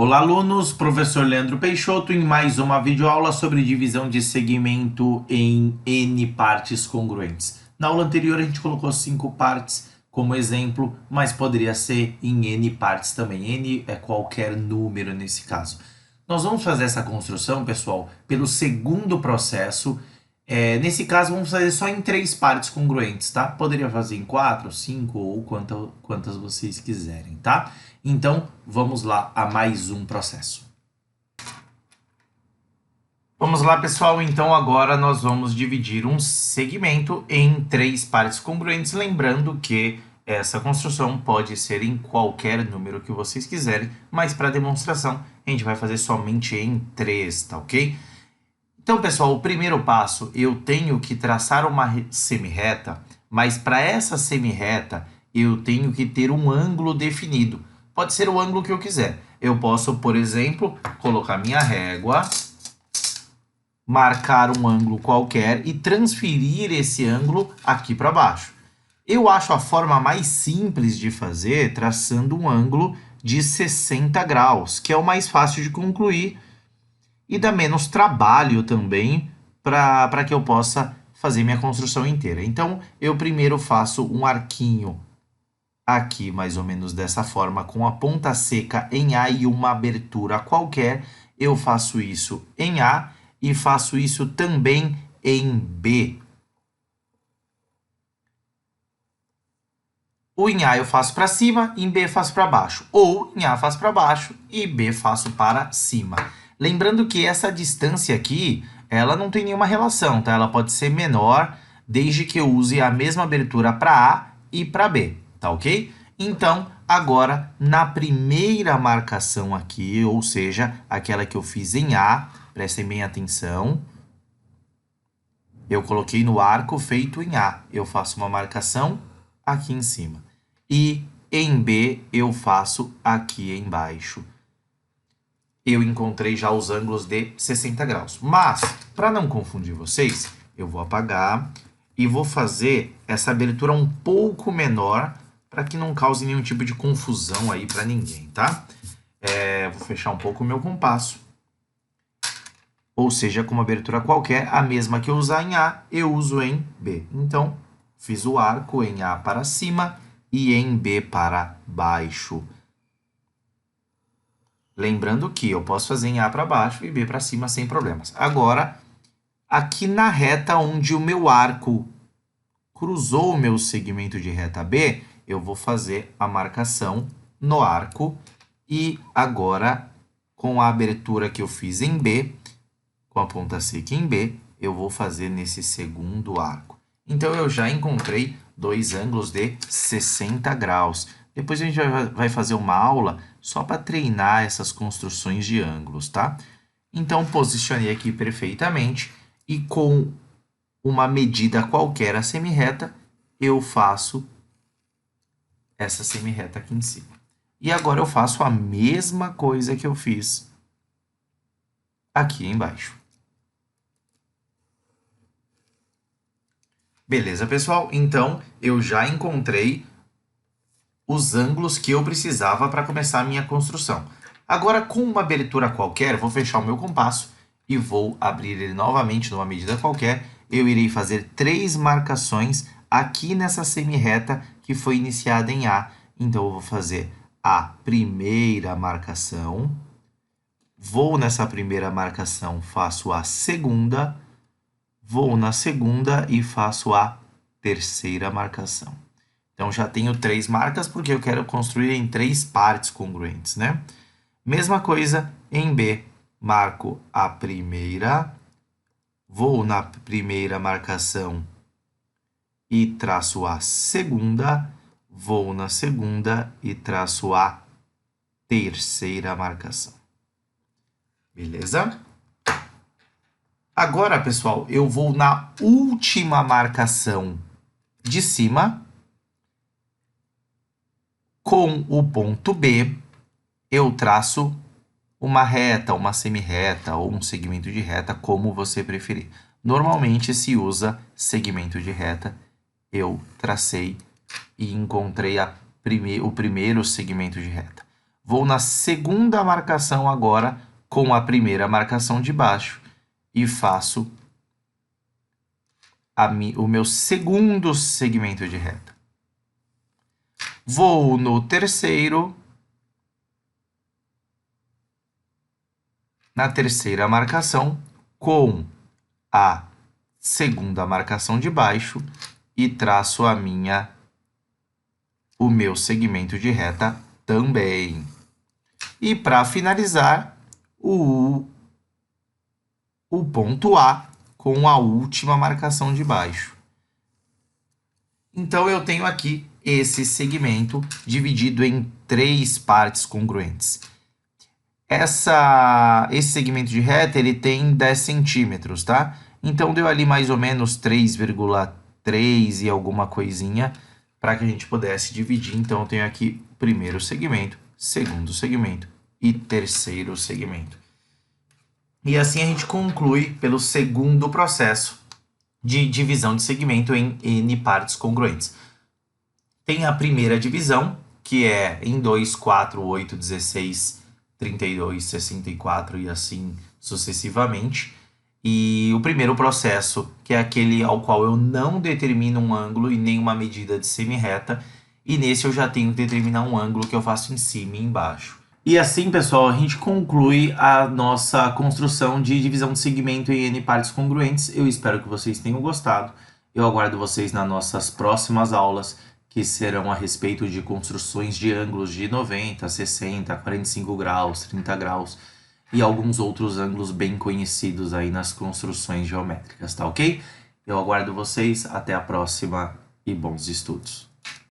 Olá, alunos! Professor Leandro Peixoto em mais uma videoaula sobre divisão de segmento em N partes congruentes. Na aula anterior a gente colocou 5 partes como exemplo, mas poderia ser em N partes também. N é qualquer número nesse caso. Nós vamos fazer essa construção, pessoal, pelo segundo processo. Nesse caso, vamos fazer só em 3 partes congruentes, tá? Poderia fazer em 4, 5 ou quantas vocês quiserem, tá? Então, vamos lá a mais um processo. Vamos lá, pessoal. Então, agora nós vamos dividir um segmento em 3 partes congruentes. Lembrando que essa construção pode ser em qualquer número que vocês quiserem, mas para demonstração a gente vai fazer somente em 3, tá ok? Então, pessoal, o primeiro passo, eu tenho que traçar uma semirreta, mas para essa semirreta eu tenho que ter um ângulo definido. Pode ser o ângulo que eu quiser. Eu posso, por exemplo, colocar minha régua, marcar um ângulo qualquer e transferir esse ângulo aqui para baixo. Eu acho a forma mais simples de fazer traçando um ângulo de 60 graus, que é o mais fácil de concluir e dá menos trabalho também para que eu possa fazer minha construção inteira. Então, eu primeiro faço um arquinho aqui, mais ou menos dessa forma, com a ponta seca em A e uma abertura qualquer. Eu faço isso em A e faço isso também em B. O em A eu faço para cima, em B faço para baixo. Ou em A faço para baixo e B faço para cima. Lembrando que essa distância aqui, ela não tem nenhuma relação, tá? Ela pode ser menor, desde que eu use a mesma abertura para A e para B, tá ok? Então, agora, na primeira marcação aqui, ou seja, aquela que eu fiz em A, prestem bem atenção, eu coloquei no arco feito em A. Eu faço uma marcação aqui em cima. E em B, eu faço aqui embaixo. Eu encontrei já os ângulos de 60 graus. Mas, para não confundir vocês, eu vou apagar e vou fazer essa abertura um pouco menor para que não cause nenhum tipo de confusão aí para ninguém, tá? Vou fechar um pouco o meu compasso. Ou seja, com uma abertura qualquer, a mesma que eu usar em A, eu uso em B. Então, fiz o arco em A para cima e em B para baixo. Lembrando que eu posso fazer em A para baixo e B para cima sem problemas. Agora, aqui na reta onde o meu arco cruzou o meu segmento de reta B, eu vou fazer a marcação no arco. E agora, com a abertura que eu fiz em B, com a ponta seca em B, eu vou fazer nesse segundo arco. Então, eu já encontrei dois ângulos de 60 graus. Depois a gente vai fazer uma aula só para treinar essas construções de ângulos, tá? Então, posicionei aqui perfeitamente e com uma medida qualquer a semirreta, eu faço essa semirreta aqui em cima. E agora eu faço a mesma coisa que eu fiz aqui embaixo. Beleza, pessoal? Então, eu já encontrei os ângulos que eu precisava para começar a minha construção. Agora, com uma abertura qualquer, vou fechar o meu compasso e vou abrir ele novamente numa medida qualquer. Eu irei fazer 3 marcações aqui nessa semirreta que foi iniciada em A. Então, eu vou fazer a primeira marcação. Vou nessa primeira marcação, faço a segunda. Vou na segunda e faço a terceira marcação. Então, já tenho 3 marcas porque eu quero construir em 3 partes congruentes, né? Mesma coisa em B. Marco a primeira, vou na primeira marcação e traço a segunda, vou na segunda e traço a terceira marcação. Beleza? Agora, pessoal, eu vou na última marcação de cima. Com o ponto B, eu traço uma reta, uma semirreta ou um segmento de reta, como você preferir. Normalmente se usa segmento de reta. Eu tracei e encontrei o primeiro segmento de reta. Vou na segunda marcação agora com a primeira marcação de baixo e faço o meu segundo segmento de reta. Vou no terceiro, na terceira marcação com a segunda marcação de baixo e traço o meu segmento de reta também. E para finalizar, o ponto A com a última marcação de baixo. Então, eu tenho aqui esse segmento dividido em 3 partes congruentes. Esse segmento de reta ele tem 10 centímetros, tá? Então, deu ali mais ou menos 3,3 e alguma coisinha para que a gente pudesse dividir. Então, eu tenho aqui o primeiro segmento, segundo segmento e terceiro segmento. E assim a gente conclui pelo segundo processo de divisão de segmento em N partes congruentes. Tem a primeira divisão, que é em 2, 4, 8, 16, 32, 64 e assim sucessivamente. E o primeiro processo, que é aquele ao qual eu não determino um ângulo e nenhuma medida de semi-reta, e nesse eu já tenho que determinar um ângulo que eu faço em cima e embaixo. E assim, pessoal, a gente conclui a nossa construção de divisão de segmento em N partes congruentes. Eu espero que vocês tenham gostado. Eu aguardo vocês nas nossas próximas aulas, que serão a respeito de construções de ângulos de 90, 60, 45 graus, 30 graus e alguns outros ângulos bem conhecidos aí nas construções geométricas, tá ok? Eu aguardo vocês, até a próxima e bons estudos.